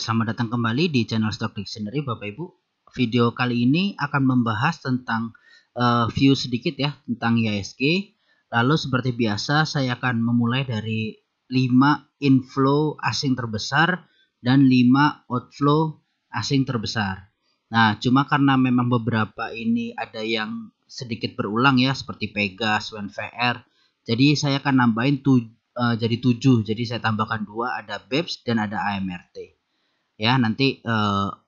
selamat datang kembali di channel Stock Dictionary Bapak Ibu. Video kali ini akan membahas tentang view sedikit ya tentang IHSG. Lalu seperti biasa saya akan memulai dari 5 inflow asing terbesar dan 5 outflow asing terbesar. Nah, cuma karena memang beberapa ini ada yang sedikit berulang ya seperti Pegas, WNVR. Jadi saya akan nambahin jadi 7. Jadi saya tambahkan 2, ada BEPS dan ada AMRT. Ya, nanti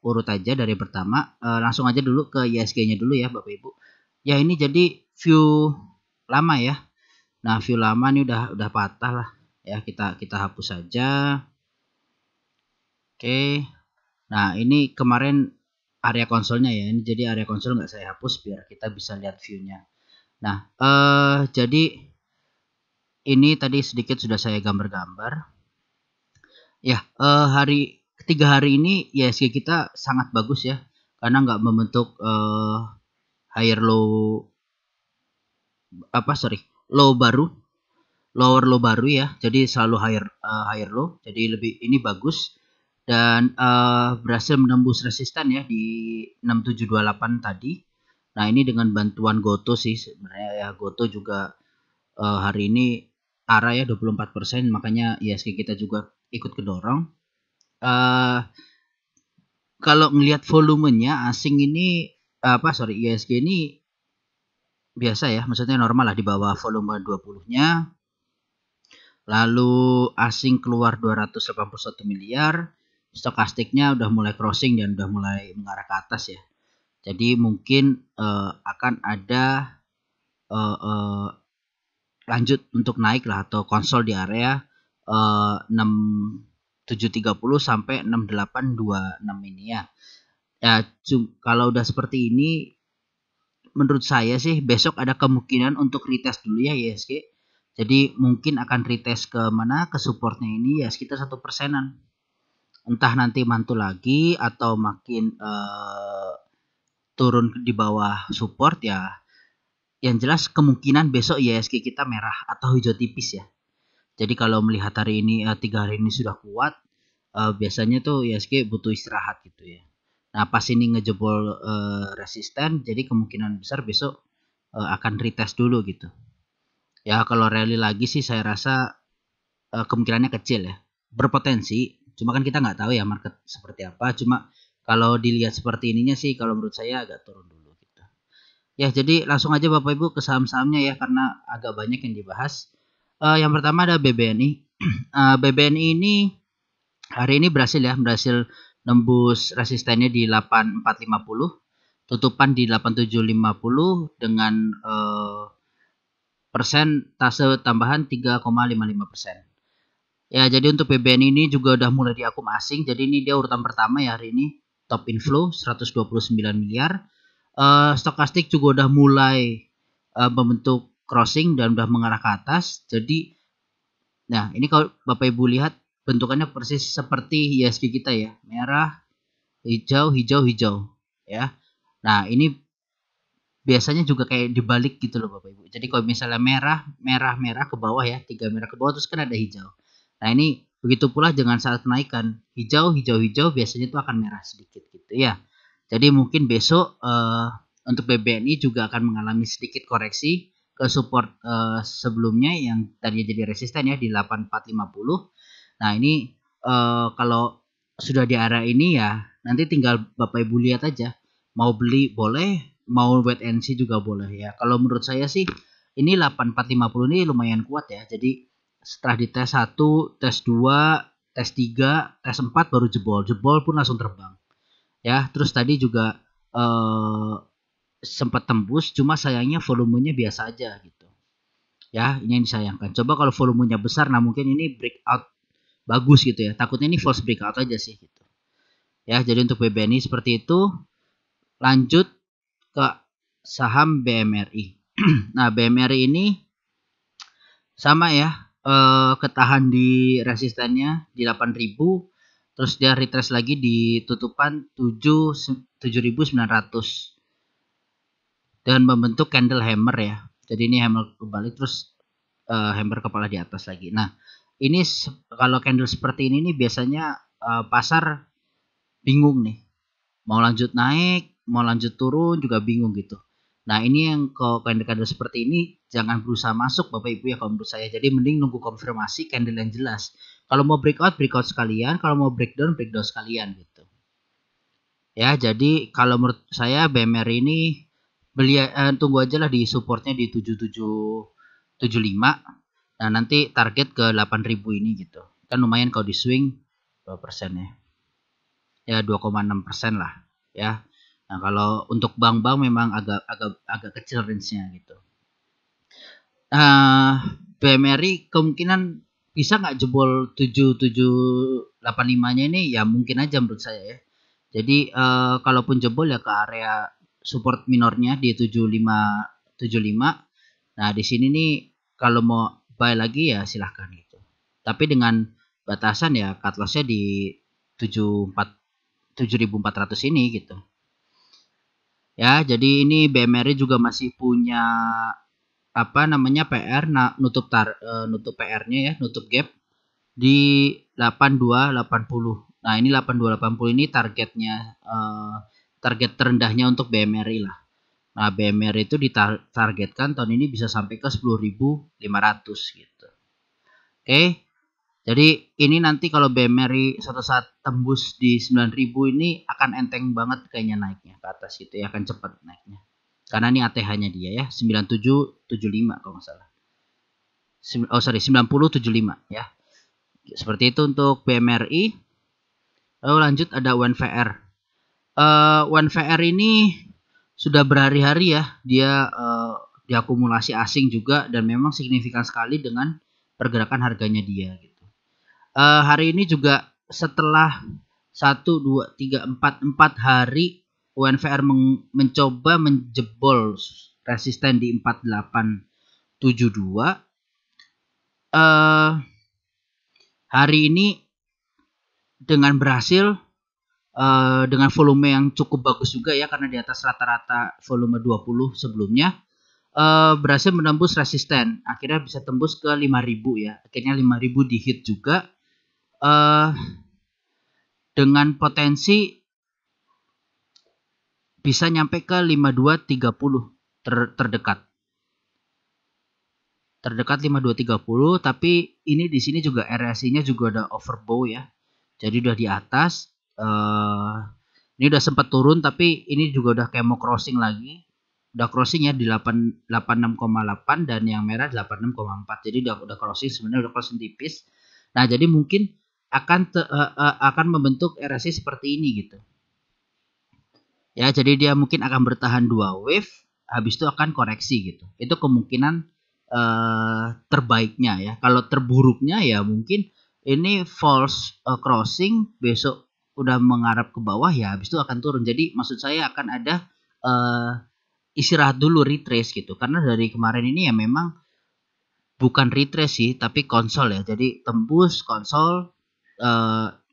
urut aja dari pertama. Langsung aja dulu ke IHSG-nya dulu ya Bapak Ibu. Ya, ini jadi view lama ya. Nah, view lama ini udah patah lah. Ya, kita hapus saja. Oke. Nah, ini kemarin area konsolnya ya. Ini jadi area konsol nggak saya hapus biar kita bisa lihat view-nya. Nah, jadi ini tadi sedikit sudah saya gambar-gambar. Ya, ketiga hari ini IHSG kita sangat bagus ya, karena nggak membentuk lower low baru ya. Jadi selalu higher low. Jadi lebih ini bagus dan berhasil menembus resisten ya di 6728 tadi. Nah, ini dengan bantuan Goto sih sebenarnya ya. Goto juga hari ini arah ya 24%, makanya IHSG kita juga ikut kedorong. Kalau ngelihat volumenya asing ini IHSG ini biasa ya, maksudnya normal lah di bawah volume 20-nya. Lalu asing keluar 281 miliar, stokastiknya udah mulai crossing dan udah mulai mengarah ke atas ya. Jadi mungkin akan ada lanjut untuk naik lah atau konsol di area 6730 sampai 6826 ini ya. Ya, kalau udah seperti ini menurut saya sih besok ada kemungkinan untuk retest dulu ya IHSG. Jadi mungkin akan retest ke mana, ke supportnya ini ya sekitar 1%-an. Entah nanti mantul lagi atau makin turun di bawah support ya. Yang jelas kemungkinan besok IHSG kita merah atau hijau tipis ya. Jadi kalau melihat hari ini 3 hari ini sudah kuat, biasanya tuh IHSG butuh istirahat gitu ya. Nah, pas ini ngejebol resisten, jadi kemungkinan besar besok akan retest dulu gitu. Ya, kalau rally lagi sih saya rasa kemungkinannya kecil ya. Berpotensi, cuma kan kita nggak tahu ya market seperti apa. Cuma kalau dilihat seperti ininya sih kalau menurut saya agak turun dulu gitu. Ya, jadi langsung aja Bapak Ibu ke saham-sahamnya ya karena agak banyak yang dibahas. Yang pertama ada BBNI. BBNI ini hari ini berhasil nembus resistennya di 8450, tutupan di 8750 dengan persentase tambahan 3,55%. Ya, jadi untuk BBNI ini juga udah mulai di akum asing. Jadi ini dia urutan pertama ya hari ini, top inflow 129 miliar. Stokastik juga udah mulai membentuk crossing dan udah mengarah ke atas. Jadi nah, ini kalau Bapak Ibu lihat bentukannya persis seperti IHSG kita ya. Merah, hijau, hijau, hijau ya. Nah, ini biasanya juga kayak dibalik gitu loh Bapak Ibu. Jadi kalau misalnya merah, merah, merah ke bawah ya, 3 merah ke bawah terus kan ada hijau. Nah, ini begitu pula dengan saat kenaikan. Hijau, hijau, hijau biasanya itu akan merah sedikit gitu ya. Jadi mungkin besok untuk BBNI juga akan mengalami sedikit koreksi ke support sebelumnya yang tadinya jadi resisten ya di 8450. Nah, ini kalau sudah di area ini ya nanti tinggal Bapak Ibu lihat aja. Mau beli boleh, mau wait and see juga boleh ya. Kalau menurut saya sih ini 8450 ini lumayan kuat ya. Jadi setelah di tes 1, tes 2, tes 3, tes 4 baru jebol. Jebol pun langsung terbang. Ya, terus tadi juga sempat tembus, cuma sayangnya volumenya biasa aja gitu. Ya, ini yang disayangkan. Coba kalau volumenya besar, nah mungkin ini breakout bagus gitu ya. Takutnya ini false breakout aja sih gitu. Ya, jadi untuk BBNI seperti itu. Lanjut ke saham BMRI. Nah, BMRI ini sama ya, ketahan di resistennya di 8000, terus dia retrace lagi di tutupan 7900 dan membentuk candle hammer ya. Jadi ini hammer kebalik terus hammer kepala di atas lagi. Nah, ini kalau candle seperti ini nih biasanya pasar bingung nih. Mau lanjut naik, mau lanjut turun juga bingung gitu. Nah, ini yang kalau candle-candle seperti ini jangan berusaha masuk Bapak Ibu ya kalau menurut saya. Jadi mending nunggu konfirmasi candle yang jelas. Kalau mau breakout, breakout sekalian. Kalau mau breakdown, breakdown sekalian gitu. Ya, jadi kalau menurut saya BMR ini tunggu aja lah di supportnya di 7775. Nah, nanti target ke 8000 ini gitu. Kan lumayan kalau di swing 2% ya. Ya 2,6% lah ya. Nah, kalau untuk bank-bank memang agak kecil range-nya gitu. BMRI kemungkinan bisa nggak jebol 7785-nya ini ya mungkin aja menurut saya ya. Jadi kalaupun jebol ya ke area support minornya di 7575. Nah, di sini nih kalau mau buy lagi ya silahkan gitu. Tapi dengan batasan ya cut loss-nya di 7400 ini gitu. Ya, jadi ini BMRI juga masih punya apa namanya PR nutup PR-nya ya, nutup gap di 8280. Nah, ini 8280 ini targetnya target terendahnya untuk BMRI lah. Nah, BMRI itu ditargetkan tahun ini bisa sampai ke 10.500 gitu. Oke. Jadi ini nanti kalau BMRI suatu saat tembus di 9.000 ini akan enteng banget kayaknya naiknya ke atas gitu ya, akan cepat naiknya. Karena ini ATH-nya dia ya, 9775 kalau nggak salah. 9075 ya. Seperti itu untuk BMRI. Lalu lanjut ada UNVR. UNVR ini sudah berhari-hari ya dia diakumulasi asing juga dan memang signifikan sekali dengan pergerakan harganya dia gitu. Hari ini juga setelah 4 hari UNVR mencoba menjebol resisten di 4872. Hari ini dengan berhasil dengan volume yang cukup bagus juga ya karena di atas rata-rata volume 20 sebelumnya berhasil menembus resisten. Akhirnya bisa tembus ke 5000 ya. Akhirnya 5000 di hit juga. Dengan potensi bisa nyampe ke 5230 terdekat. Terdekat 5230, tapi ini di sini juga RSI-nya juga ada overbought ya. Jadi udah di atas. Ini udah sempat turun tapi ini juga udah kayak mau crossing lagi. Udah crossing ya di 86,8 dan yang merah 86,4. Jadi udah crossing, sebenarnya udah crossing tipis. Nah, jadi mungkin akan membentuk RSI seperti ini gitu. Ya, jadi dia mungkin akan bertahan 2 wave, habis itu akan koreksi gitu. Itu kemungkinan terbaiknya ya. Kalau terburuknya ya mungkin ini false crossing, besok udah mengarah ke bawah ya, habis itu akan turun. Jadi maksud saya akan ada istirahat dulu, retrace gitu. Karena dari kemarin ini ya memang bukan retrace sih, tapi konsol ya. Jadi tembus konsol,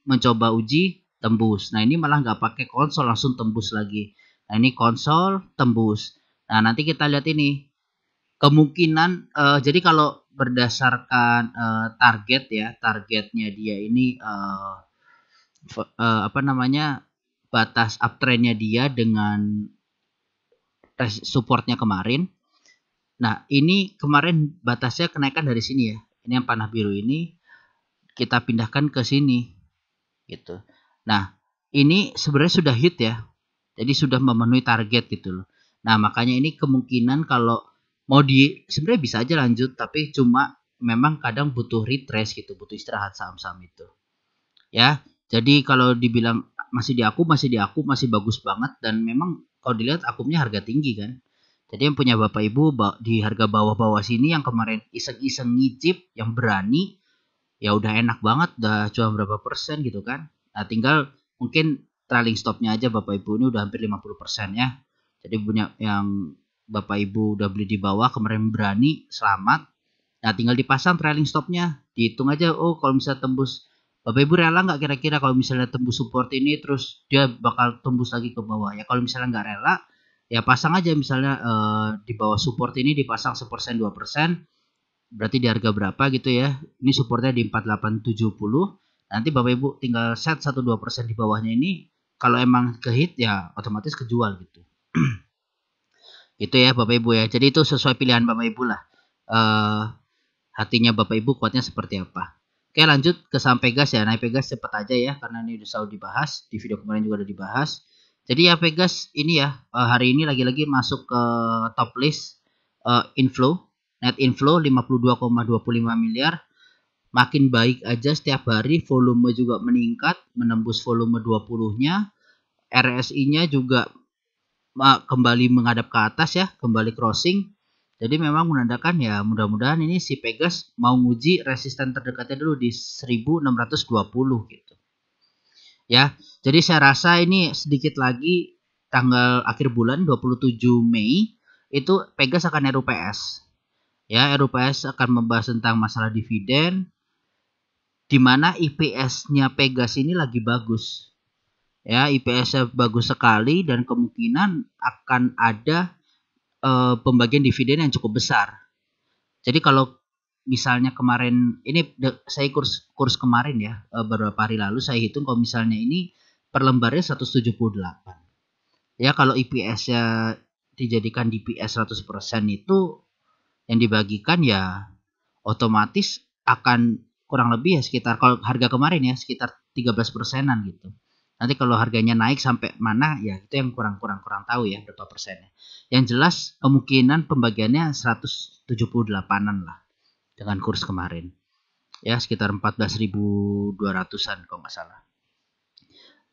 mencoba uji tembus. Nah, ini malah nggak pakai konsol, langsung tembus lagi. Nah, ini konsol tembus. Nah, nanti kita lihat ini kemungkinan jadi kalau berdasarkan target ya, targetnya dia ini apa namanya, batas uptrendnya dia dengan supportnya kemarin. Nah, ini kemarin batasnya kenaikan dari sini ya. Ini yang panah biru ini kita pindahkan ke sini gitu. Nah, ini sebenarnya sudah hit ya. Jadi sudah memenuhi target gitu loh. Nah, makanya ini kemungkinan kalau mau sebenarnya bisa aja lanjut, tapi cuma memang kadang butuh retrace gitu, butuh istirahat saham-saham itu. Ya, jadi kalau dibilang masih di akum, masih bagus banget dan memang kalau dilihat akumnya harga tinggi kan. Jadi yang punya Bapak Ibu di harga bawah-bawah sini yang kemarin iseng-iseng ngicip, yang berani, ya udah enak banget, udah cuma berapa persen gitu kan. Nah, tinggal mungkin trailing stopnya aja Bapak Ibu ini udah hampir 50% ya. Jadi punya yang Bapak Ibu udah beli di bawah kemarin berani, selamat. Nah, tinggal dipasang trailing stopnya, dihitung aja. Oh, kalau misalnya tembus, Bapak Ibu rela nggak kira-kira kalau misalnya tembus support ini terus dia bakal tembus lagi ke bawah ya. Kalau misalnya nggak rela, ya pasang aja misalnya di bawah support ini dipasang 1% 2%. Berarti di harga berapa gitu ya. Ini supportnya di 4870. Nanti Bapak Ibu tinggal set 1-2% di bawahnya ini, kalau emang ke hit ya otomatis kejual gitu. Itu ya Bapak Ibu ya. Jadi itu sesuai pilihan Bapak Ibu lah. Hatinya Bapak Ibu kuatnya seperti apa. Oke, lanjut ke saham Pegas ya. Nah, Pegas cepat aja ya karena ini udah selalu dibahas. Di video kemarin juga udah dibahas. Jadi ya Pegas ini ya hari ini lagi-lagi masuk ke top list inflow. Net inflow 52,25 miliar. Makin baik aja setiap hari, volume juga meningkat, menembus volume 20-nya. RSI-nya juga kembali menghadap ke atas ya, kembali crossing. Jadi memang menandakan ya mudah-mudahan ini si Pegas mau nguji resisten terdekatnya dulu di 1620 gitu. Ya, jadi saya rasa ini sedikit lagi tanggal akhir bulan 27 Mei itu Pegas akan RUPS. Ya, RUPS akan membahas tentang masalah dividen, di mana IPS-nya Pegas ini lagi bagus. Ya, IPS-nya bagus sekali dan kemungkinan akan ada pembagian dividen yang cukup besar. Jadi kalau misalnya kemarin ini saya kurs kemarin ya, beberapa hari lalu saya hitung kalau misalnya ini per lembarnya 178. Ya, kalau IPS-nya dijadikan DPS 100% itu yang dibagikan ya otomatis akan kurang lebih ya sekitar, kalau harga kemarin ya sekitar 13%-an gitu. Nanti kalau harganya naik sampai mana ya itu yang kurang tahu ya berapa persennya. Yang jelas kemungkinan pembagiannya 178-an lah dengan kurs kemarin. Ya sekitar 14.200-an kalau nggak salah.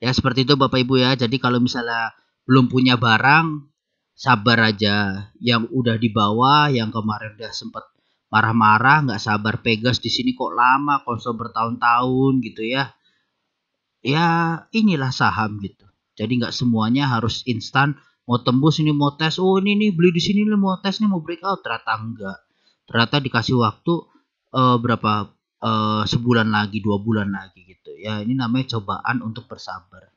Ya seperti itu Bapak Ibu ya. Jadi kalau misalnya belum punya barang, sabar aja. Yang udah dibawa, yang kemarin udah sempat marah-marah, nggak sabar Pegas di sini kok lama, konsol bertahun-tahun gitu ya. Ya inilah saham gitu. Jadi nggak semuanya harus instan. Mau tembus ini mau tes, oh ini nih beli di sini nih mau tes nih mau breakout, ternyata enggak. Ternyata dikasih waktu berapa sebulan lagi, 2 bulan lagi gitu. Ya ini namanya cobaan untuk bersabar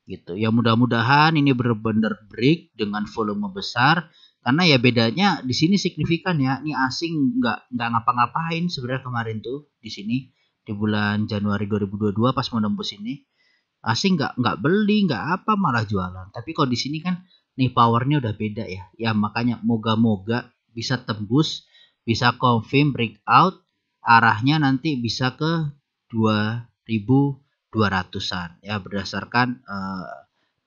gitu. Ya mudah-mudahan ini benar-benar break dengan volume besar. Karena ya bedanya di sini signifikan ya. Ini asing nggak ngapa-ngapain sebenarnya kemarin tuh di sini di bulan Januari 2022 pas menembus ini. Asing nggak beli, nggak apa malah jualan. Tapi kalau di sini kan nih powernya udah beda ya. Ya makanya moga-moga bisa tembus, bisa confirm breakout, arahnya nanti bisa ke 2.200-an ya berdasarkan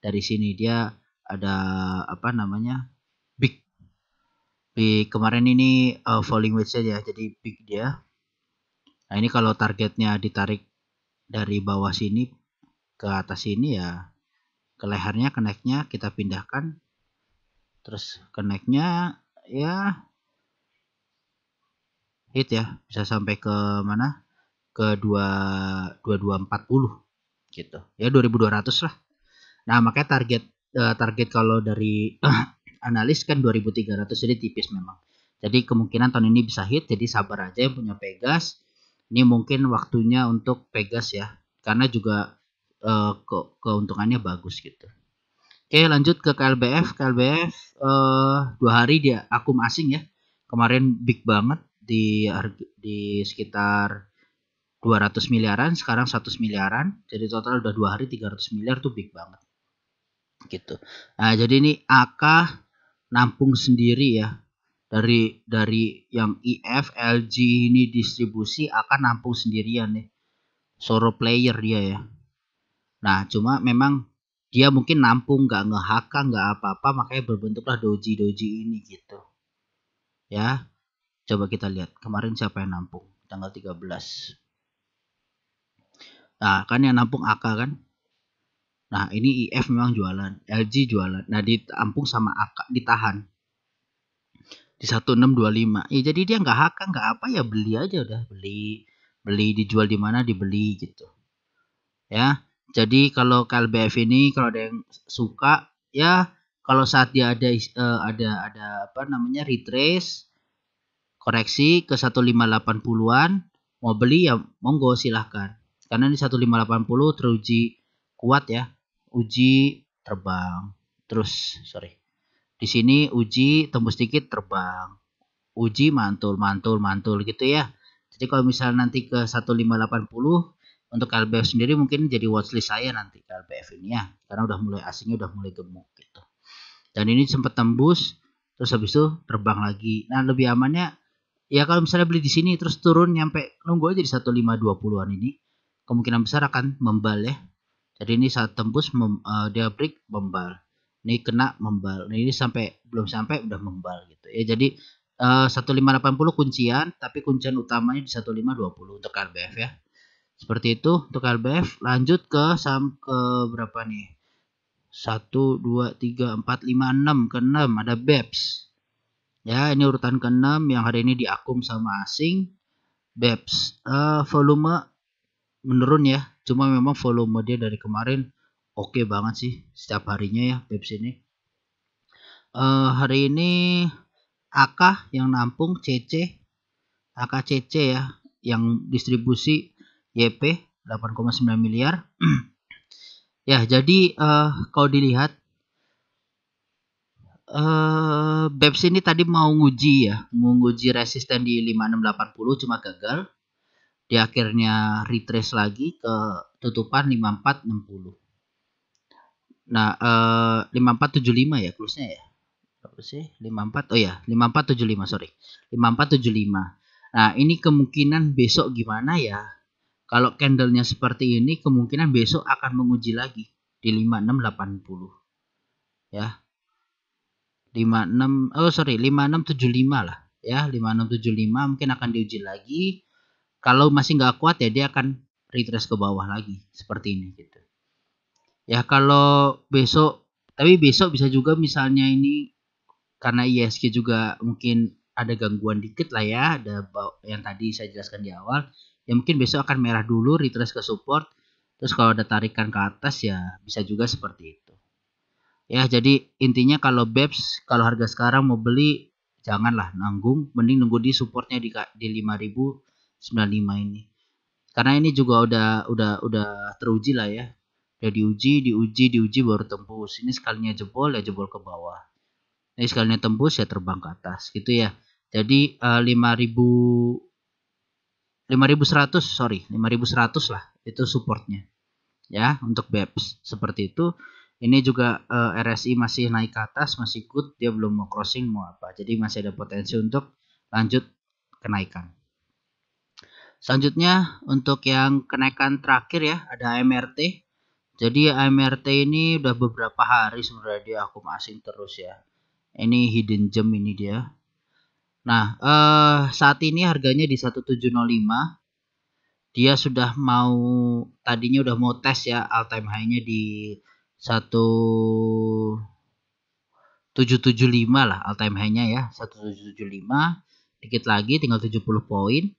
dari sini dia ada apa namanya big kemarin ini falling wedge ya, jadi big dia. Nah ini kalau targetnya ditarik dari bawah sini ke atas sini ya ke lehernya, keneknya kita pindahkan, terus keneknya ya hit ya bisa sampai ke mana ke 2240 gitu ya, 2200 lah. Nah makanya target kalau dari analis kan 2300, jadi tipis memang. Jadi kemungkinan tahun ini bisa hit, jadi sabar aja yang punya Pegas. Ini mungkin waktunya untuk Pegas ya, karena juga keuntungannya bagus gitu. Oke lanjut ke KLBF. KLBF 2 hari dia akum asing ya. Kemarin big banget di sekitar 200 miliaran, sekarang 100 miliaran. Jadi total udah 2 hari 300 miliar tuh big banget. Gitu. Nah, jadi ini AK nampung sendiri ya. Dari yang IF, LG ini distribusi AK nampung sendirian nih. Solo player dia ya. Nah, cuma memang dia mungkin nampung nggak nge-HK nggak apa-apa, makanya berbentuklah doji ini gitu. Ya. Coba kita lihat kemarin siapa yang nampung tanggal 13. Nah, kan yang nampung AK kan. Nah, ini IF memang jualan, LG jualan. Nah, ditampung sama AK, ditahan di 1625. Ya jadi dia nggak HK nggak apa ya, beli aja udah, beli dijual di mana dibeli gitu. Ya. Jadi kalau KLBF ini kalau ada yang suka ya, kalau saat dia ada apa namanya retrace koreksi ke 1580-an, mau beli ya monggo silahkan. Karena ini 1580 teruji kuat ya. Uji terbang. Terus di sini uji tembus dikit terbang. Uji mantul gitu ya. Jadi kalau misalnya nanti ke 1580 untuk KLBF sendiri mungkin jadi watchlist saya nanti KLBF ini ya, karena udah mulai asingnya udah mulai gemuk gitu. Dan ini sempat tembus, terus habis itu terbang lagi. Nah lebih amannya ya kalau misalnya beli di sini terus turun nyampe nunggu aja di 1520-an ini, kemungkinan besar akan membal ya. Jadi ini saat tembus dia break membal. Ini kena membal. Nah ini belum sampai udah membal gitu ya. Jadi 1580 kuncian, tapi kuncian utamanya di 1520 untuk KLBF ya. Seperti itu untuk KLBF. Lanjut ke berapa nih? 1, 2, 3, 4, 5, 6. Ke 6 ada BEPS. Ya, ini urutan ke-6 yang hari ini diakum sama asing. BEPS. Volume menurun ya. Cuma memang volume dia dari kemarin oke banget sih setiap harinya ya BEPS ini. Hari ini AK yang nampung CC. AKCC ya yang distribusi YP 8,9 miliar. Ya, jadi kalau dilihat BEPS ini tadi mau nguji resisten di 5680 cuma gagal. Di akhirnya retrace lagi ke tutupan 5460. Nah, 5475 ya close-nya ya. Berapa sih? 54. Oh ya, 5475, sorry. 5475. Nah, ini kemungkinan besok gimana ya? Kalau candlenya seperti ini, kemungkinan besok akan menguji lagi di 5680. Ya. 5675 lah. Ya, 5675 mungkin akan diuji lagi. Kalau masih nggak kuat ya dia akan retrace ke bawah lagi seperti ini gitu. Ya, kalau besok, tapi besok bisa juga misalnya ini karena ISG juga mungkin ada gangguan dikit lah ya, ada yang tadi saya jelaskan di awal. Ya mungkin besok akan merah dulu, retrace ke support, terus kalau ada tarikan ke atas ya bisa juga seperti itu. Ya jadi intinya kalau BEPS, kalau harga sekarang mau beli janganlah nanggung, mending nunggu di supportnya di 5095 ini. Karena ini juga udah teruji lah ya. Udah diuji baru tembus. Ini sekalinya jebol ya jebol ke bawah. Ini sekalinya tembus ya terbang ke atas gitu ya. Jadi 5100 lah itu supportnya ya untuk BEPS seperti itu. Ini juga RSI masih naik ke atas, masih good, dia belum mau crossing mau apa, jadi masih ada potensi untuk lanjut kenaikan. Selanjutnya untuk yang kenaikan terakhir ya ada AMRT. Jadi AMRT ini udah beberapa hari sebenarnya dia akum asing terus ya. Ini hidden gem ini dia. Nah, saat ini harganya di 1705. Dia sudah tadinya udah mau tes ya all time high-nya di 1775 lah all time high-nya ya, 1775. Dikit lagi tinggal 70 poin.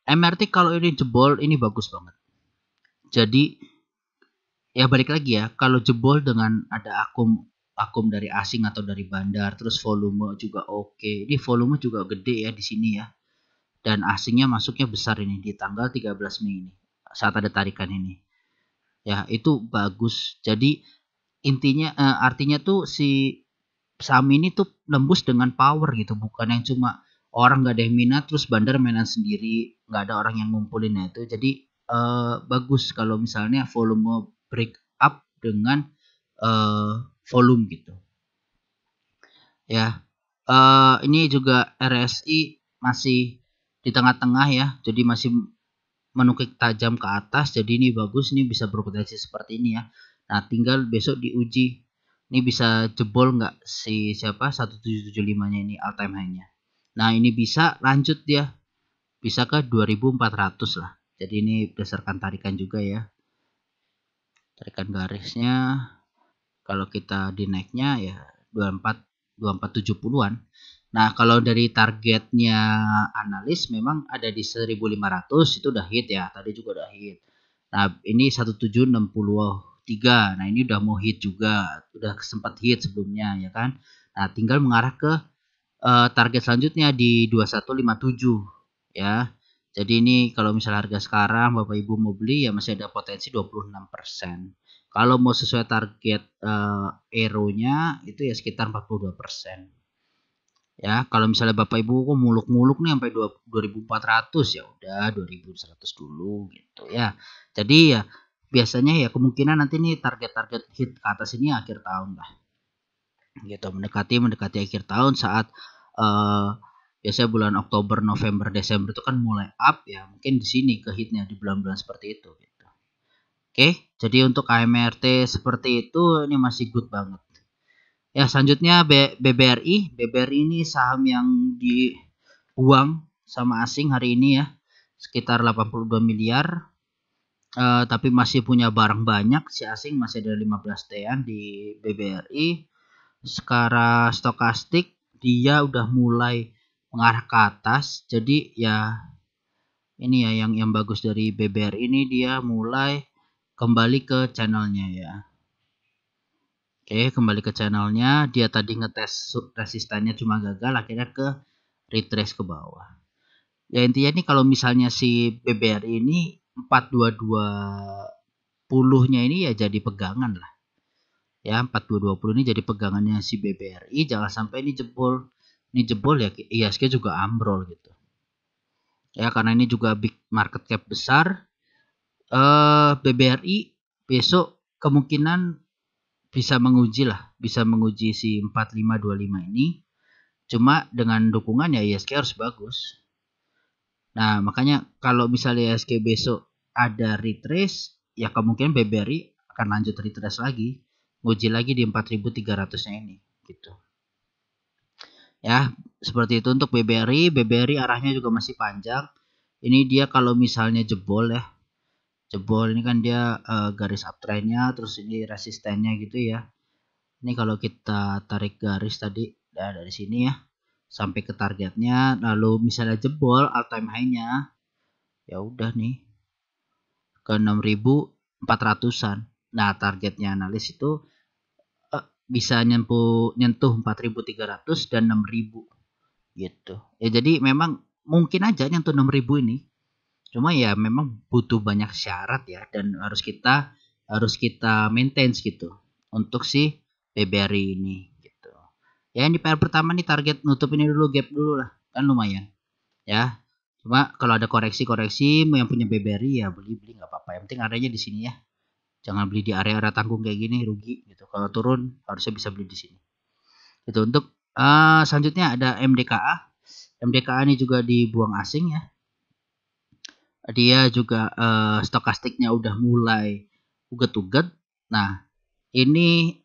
MRT kalau ini jebol ini bagus banget. Jadi ya balik lagi ya, kalau jebol dengan ada akum dari asing atau dari bandar, terus volume juga oke. Ini volume juga gede ya di sini ya. Dan asingnya masuknya besar ini di tanggal 13 Mei ini saat ada tarikan ini. Ya, itu bagus. Jadi intinya artinya tuh si saham ini tuh nembus dengan power gitu, bukan yang cuma orang nggak ada yang minat terus bandar mainan sendiri, nggak ada orang yang ngumpulinnya itu. Jadi bagus kalau misalnya volume break up dengan volume gitu. Ya. Ini juga RSI masih di tengah-tengah ya, jadi masih menukik tajam ke atas, jadi ini bagus, ini bisa berpotensi seperti ini ya. Nah tinggal besok diuji, ini bisa jebol nggak si 1775 nya ini all time high nya. Nah ini bisa lanjut dia, bisa ke 2400 lah. Jadi ini berdasarkan tarikan juga ya, tarikan garisnya kalau kita dinaiknya ya 2470-an. Nah, kalau dari targetnya analis memang ada di 1500, itu udah hit ya. Tadi juga udah hit. Nah, ini 1763. Nah, ini udah mau hit juga. Udah sempat hit sebelumnya ya kan. Nah, tinggal mengarah ke target selanjutnya di 2157 ya. Jadi ini kalau misalnya harga sekarang Bapak Ibu mau beli ya masih ada potensi 26%. Kalau mau sesuai target arrow-nya itu ya sekitar 42%. Ya, kalau misalnya Bapak Ibu kok muluk-muluk nih sampai 2400 ya udah 2100 dulu gitu ya. Jadi ya biasanya ya kemungkinan nanti nih target-target hit ke atas ini akhir tahun lah. Gitu, mendekati akhir tahun saat biasanya bulan Oktober, November, Desember itu kan mulai up ya. Mungkin di sini ke hitnya di bulan-bulan seperti itu gitu. Oke, jadi untuk AMRT seperti itu ini masih good banget. Ya, selanjutnya BBRI. BBRI ini saham yang dibuang sama asing hari ini ya. Sekitar 82 miliar. Tapi masih punya barang banyak. Si asing masih ada 15 T-an di BBRI. Secara stokastik dia udah mulai mengarah ke atas. Jadi ya ini ya yang bagus dari BBRI ini dia mulai kembali ke channelnya ya. Oke, kembali ke channelnya. Dia tadi ngetes resistannya cuma gagal, akhirnya ke retrace ke bawah. Ya intinya nih kalau misalnya si BBRI ini 4220-nya ini ya jadi pegangan lah. Ya 4220 ini jadi pegangannya si BBRI. Jangan sampai ini jebol. Ini jebol ya IHSG juga ambrol gitu. Ya karena ini juga big market cap besar. BBRI besok kemungkinan bisa menguji si 4525 ini. Cuma dengan dukungan ya ISG harus bagus. Nah, makanya kalau misalnya ISG besok ada retrace, ya kemungkinan BBRI akan lanjut retrace lagi, nguji lagi di 4300-nya ini gitu. Ya, seperti itu untuk BBRI. BBRI arahnya juga masih panjang. Ini dia kalau misalnya jebol ya. Jebol ini kan dia garis uptrendnya, terus ini resistennya gitu ya. Ini kalau kita tarik garis tadi dari sini ya sampai ke targetnya, lalu misalnya jebol all time high-nya, ya udah nih ke 6400-an. Nah, targetnya analis itu bisa nyentuh 4300 dan 6000 gitu. Ya jadi memang mungkin aja nyentuh 6000 ini. Cuma ya memang butuh banyak syarat ya dan harus kita maintain gitu untuk si BBRI ini gitu. Ya ini PR pertama nih target nutup ini dulu gap dulu lah. Kan lumayan. Ya. Cuma kalau ada koreksi-koreksi yang punya BBRI ya beli-beli nggak apa-apa. Yang penting areanya di sini ya. Jangan beli di area-area tanggung kayak gini rugi gitu. Kalau turun harusnya bisa beli di sini. Itu untuk selanjutnya ada MDKA. MDKA ini juga dibuang asing ya. Dia juga stokastiknya udah mulai uget-uget. Nah, ini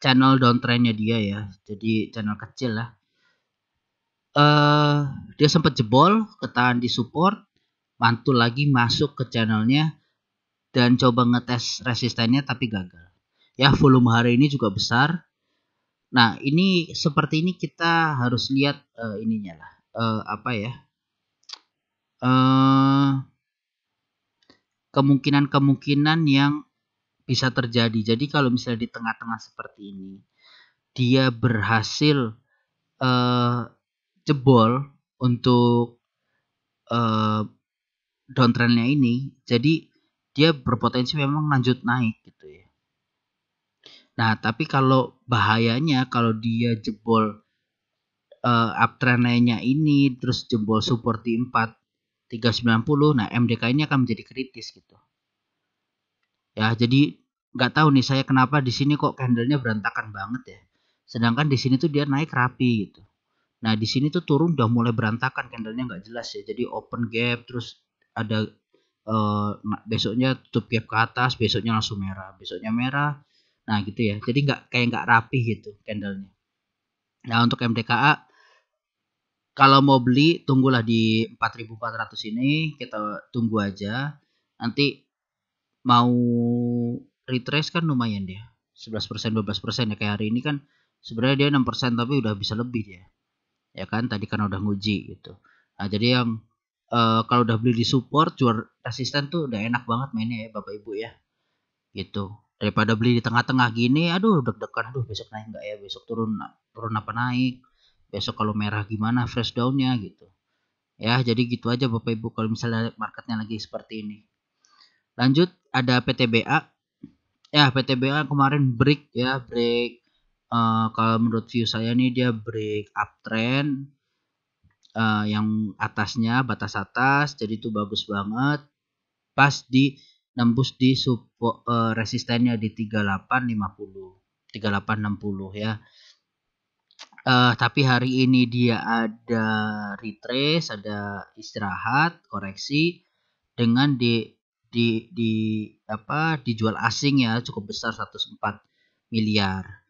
channel downtrendnya dia ya. Jadi channel kecil lah. Dia sempat jebol, ketahan di support, mantul lagi masuk ke channelnya dan coba ngetes resistennya tapi gagal. Ya, volume hari ini juga besar. Nah, ini seperti ini kita harus lihat ininya lah. Apa ya? Kemungkinan-kemungkinan yang bisa terjadi. Jadi kalau misalnya di tengah-tengah seperti ini, dia berhasil jebol untuk downtrendnya ini, jadi dia berpotensi memang lanjut naik gitu ya. Nah, tapi kalau bahayanya kalau dia jebol uptrend lainnya ini terus jebol support di 4390, nah MDK ini akan menjadi kritis gitu. Ya, jadi nggak tahu nih saya kenapa di sini kok candlenya berantakan banget ya. Sedangkan di sini tuh dia naik rapi gitu. Nah, di sini tuh turun udah mulai berantakan, candlenya nggak jelas ya. Jadi open gap terus ada besoknya tutup gap ke atas, besoknya langsung merah, besoknya merah. Nah, gitu ya. Jadi nggak rapi gitu candlenya. Nah, untuk MDKA kalau mau beli tunggulah di 4400 ini, kita tunggu aja. Nanti mau retrace kan lumayan dia. 11%, 12% ya kayak hari ini kan sebenarnya dia 6% tapi udah bisa lebih dia. Ya kan tadi kan udah nguji gitu. Nah, jadi yang kalau udah beli di support jual resisten tuh udah enak banget mainnya ya Bapak Ibu ya. Gitu. Daripada beli di tengah-tengah gini, aduh deg-degan, aduh besok naik enggak ya, besok turun apa naik. Besok kalau merah gimana fresh down-nya gitu. Ya, jadi gitu aja Bapak Ibu kalau misalnya marketnya lagi seperti ini. Lanjut ada PTBA. Ya, PTBA kemarin break Kalau menurut view saya nih dia break uptrend yang atasnya batas atas, jadi itu bagus banget. Pas di nembus di support resistennya di 3850, 3860 ya. Tapi hari ini dia ada retrace, ada istirahat, koreksi dengan dijual asing ya cukup besar 104 miliar.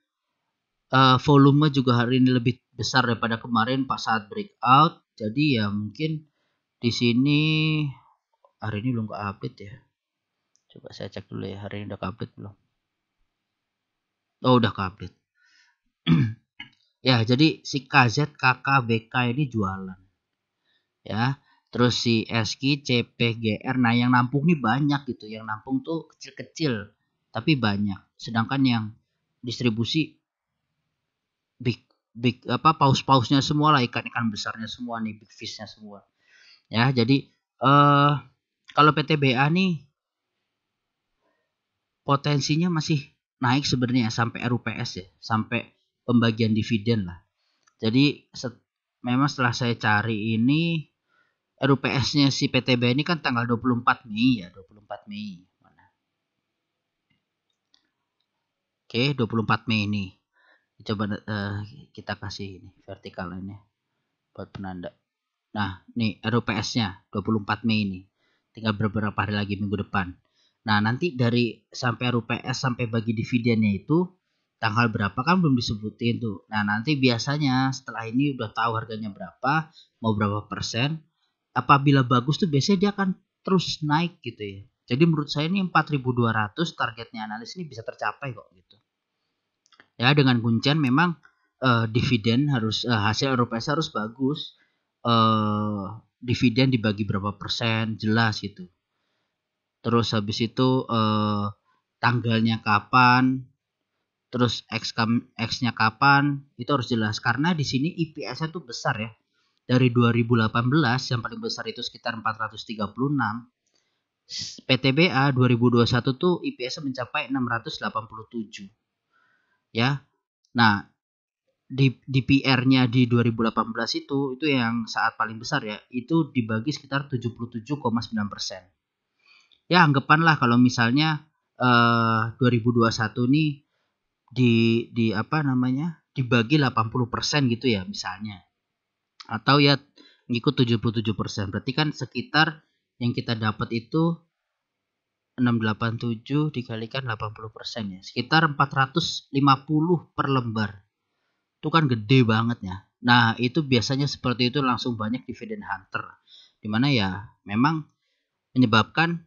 Volume juga hari ini lebih besar daripada kemarin pas saat breakout. Jadi ya mungkin di sini hari ini belum ke update ya. Coba saya cek dulu ya, hari ini udah ke update belum? Oh, udah ke update. Ya, jadi si KZ, KK, BK ini jualan. Ya. Terus si SK, CP, GR, nah yang nampung nih banyak gitu. Yang nampung tuh kecil-kecil tapi banyak. Sedangkan yang distribusi big paus-pausnya semua lah, ikan-ikan besarnya semua nih, big fishnya semua. Ya, jadi kalau PTBA nih potensinya masih naik sebenarnya sampai RUPS ya, sampai pembagian dividen lah. Jadi memang setelah saya cari ini RUPS-nya si PTBA ini kan tanggal 24 Mei ya, 24 Mei. Mana? Oke, 24 Mei ini. Coba kita kasih ini vertikal ini buat penanda. Nah, nih RUPS-nya 24 Mei ini. Tinggal beberapa hari lagi minggu depan. Nah, nanti dari sampai RUPS sampai bagi dividennya itu tanggal berapa kan belum disebutin tuh. Nah, nanti biasanya setelah ini udah tahu harganya berapa, mau berapa persen. Apabila bagus tuh biasanya dia akan terus naik gitu ya. Jadi menurut saya ini 4.200 targetnya analis ini bisa tercapai kok gitu. Ya, dengan kuncian memang dividen harus hasil RUPS harus bagus. Dividen dibagi berapa persen jelas gitu. Terus habis itu tanggalnya kapan, terus X-nya kapan, itu harus jelas karena di sini IPS-nya tuh besar ya. Dari 2018 yang paling besar itu sekitar 436. PTBA 2021 tuh IPS-nya mencapai 687. Ya. Nah, di PR-nya di 2018 itu yang saat paling besar ya, itu dibagi sekitar 77,9%. Ya anggapanlah kalau misalnya 2021 nih di apa namanya dibagi 80% gitu ya misalnya, atau ya ngikut 77%, berarti kan sekitar yang kita dapat itu 687 dikalikan 80% ya, sekitar 450 per lembar. Itu kan gede banget ya. Nah, itu biasanya seperti itu langsung banyak dividen hunter. Dimana ya memang menyebabkan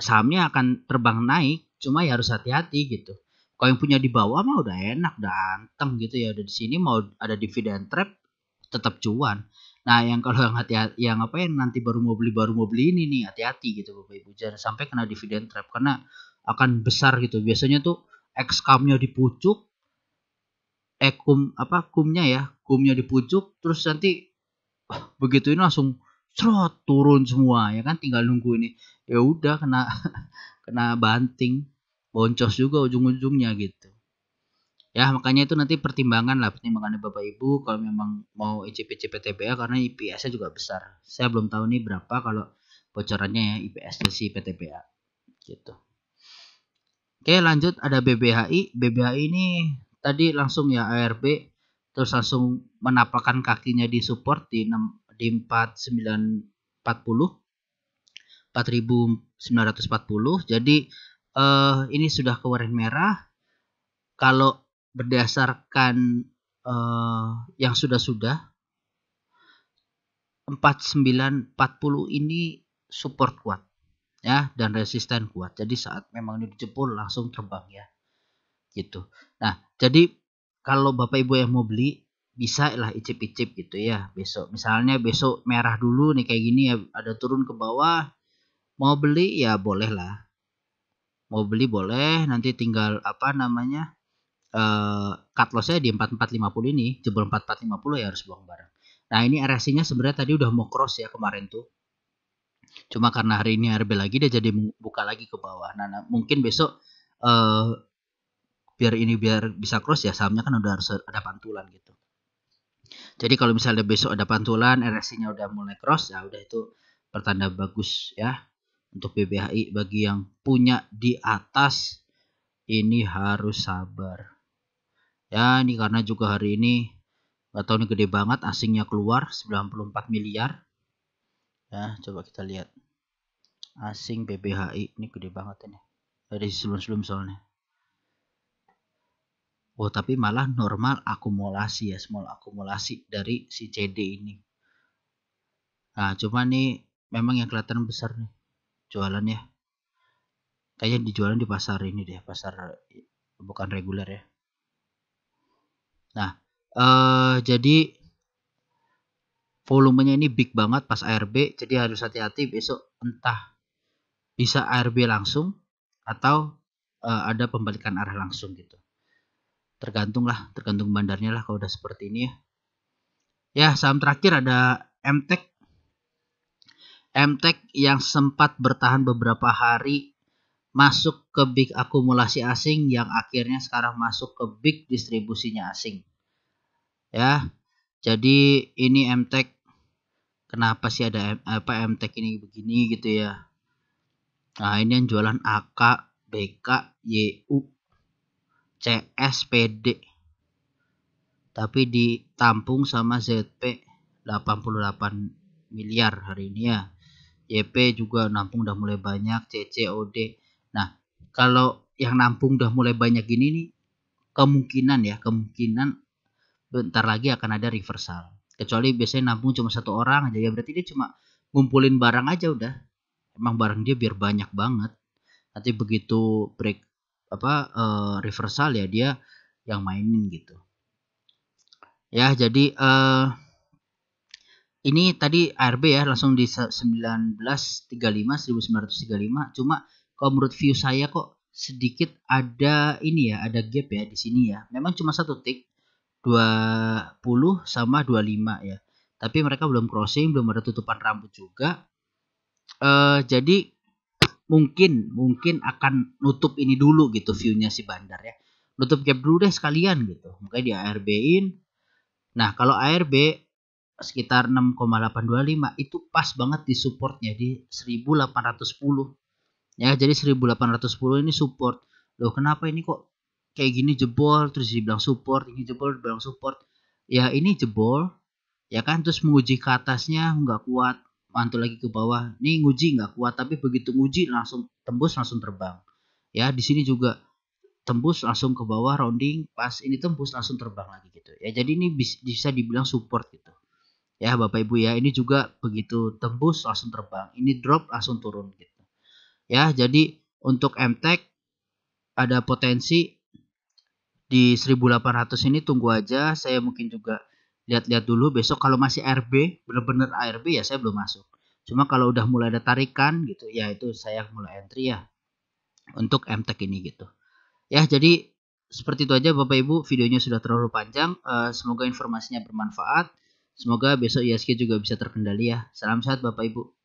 sahamnya akan terbang naik, cuma ya harus hati-hati gitu. Kalau yang punya di bawah mah udah enak, udah anteng gitu ya. Udah di sini mau ada dividen trap tetap cuan. Nah, yang kalau yang hati-hati yang nanti baru mau beli ini nih, hati-hati gitu Bapak Ibu. Jangan sampai kena dividen trap karena akan besar gitu. Biasanya tuh excome-nya di pucuk, kumnya di pucuk, terus nanti begitu ini langsung cerot turun semua ya kan, tinggal nunggu ini ya udah kena banting, boncos juga ujung-ujungnya gitu ya. Makanya itu nanti pertimbangannya Bapak Ibu kalau memang mau ICP PTBA karena IPS-nya juga besar. Saya belum tahu nih berapa kalau bocorannya ya IPS-nya si PTBA gitu. Oke, lanjut ada BBHI. BBHI ini tadi langsung ya ARB, terus langsung menapakkan kakinya di support di 4.940. Jadi ini sudah ke warna merah. Kalau berdasarkan yang sudah 4940 ini support kuat ya dan resisten kuat. Jadi saat memang ini dijebol langsung terbang ya. Gitu. Nah, jadi kalau Bapak Ibu yang mau beli bisa lah icip-icip gitu ya. Besok merah dulu nih kayak gini ya, ada turun ke bawah. Mau beli ya boleh lah. Mau beli boleh, nanti tinggal cut loss-nya di 4450 ini, jebol 4450 ya harus buang barang. Nah, ini RSI-nya sebenarnya tadi udah mau cross ya kemarin tuh. Cuma karena hari ini RB lagi dia jadi buka lagi ke bawah. Nah mungkin besok biar bisa cross ya sahamnya kan udah harus ada pantulan gitu. Jadi kalau misalnya besok ada pantulan, RSI-nya udah mulai cross, ya udah itu pertanda bagus ya untuk BBHI. Bagi yang punya di atas ini harus sabar. Ya ini karena juga hari ini nggak tahu nih gede banget asingnya keluar 94 miliar. Ya coba kita lihat asing BBHI ini gede banget ini dari sebelum-sebelum soalnya. Oh tapi malah normal akumulasi ya, small akumulasi dari si CD ini. Nah cuma nih memang yang kelihatan besar nih jualannya. Kayaknya dijualan di pasar ini deh, pasar bukan reguler ya. Nah jadi volumenya ini big banget pas ARB, jadi harus hati-hati besok entah bisa ARB langsung atau ada pembalikan arah langsung gitu. Tergantung bandarnya lah kalau udah seperti ini ya. Ya, saham terakhir ada MTEK. MTEK yang sempat bertahan beberapa hari masuk ke big akumulasi asing yang akhirnya sekarang masuk ke big distribusinya asing. Ya. Jadi ini MTEK kenapa sih ada MTEK ini begini gitu ya. Nah, ini yang jualan AK, BK, YU, CS, PD. Tapi ditampung sama ZP 88 miliar hari ini ya. YP juga nampung udah mulai banyak, CC, OD. Nah, kalau yang nampung udah mulai banyak gini nih, kemungkinan bentar lagi akan ada reversal. Kecuali biasanya nampung cuma satu orang aja ya, berarti dia cuma ngumpulin barang aja udah. Emang barang dia biar banyak banget. Nanti begitu break reversal ya dia yang mainin gitu. Ya, jadi ini tadi ARB ya langsung di 1935. Cuma kalau menurut view saya kok sedikit ada ini ya, ada gap ya di sini ya. Memang cuma satu tick 20 sama 25 ya. Tapi mereka belum crossing, belum ada tutupan rambut juga. Jadi mungkin akan nutup ini dulu gitu view-nya si bandar ya. Nutup gap dulu deh sekalian gitu. Makanya di ARB-in. Nah, kalau ARB sekitar 6,825 itu pas banget di supportnya di 1810. Ya, jadi 1810 ini support. Loh, kenapa ini kok kayak gini jebol terus dibilang support, ini jebol dibilang support. Ya, ini jebol ya kan terus menguji ke atasnya nggak kuat, mantul lagi ke bawah. Nih nguji nggak kuat tapi begitu nguji langsung tembus langsung terbang. Ya, di sini juga tembus langsung ke bawah rounding, pas ini tembus langsung terbang lagi gitu. Ya, jadi ini bisa dibilang support gitu. Ya Bapak Ibu ya, ini juga begitu tembus langsung terbang, ini drop langsung turun gitu. Ya, jadi untuk MTEK ada potensi di 1800 ini, tunggu aja. Saya mungkin juga lihat-lihat dulu besok kalau masih RB, benar-benar ARB ya saya belum masuk. Cuma kalau udah mulai ada tarikan gitu, ya itu saya mulai entry ya untuk MTEK ini gitu. Ya, jadi seperti itu aja Bapak Ibu, videonya sudah terlalu panjang. Semoga informasinya bermanfaat. Semoga besok ISG juga bisa terkendali ya. Salam sehat Bapak Ibu.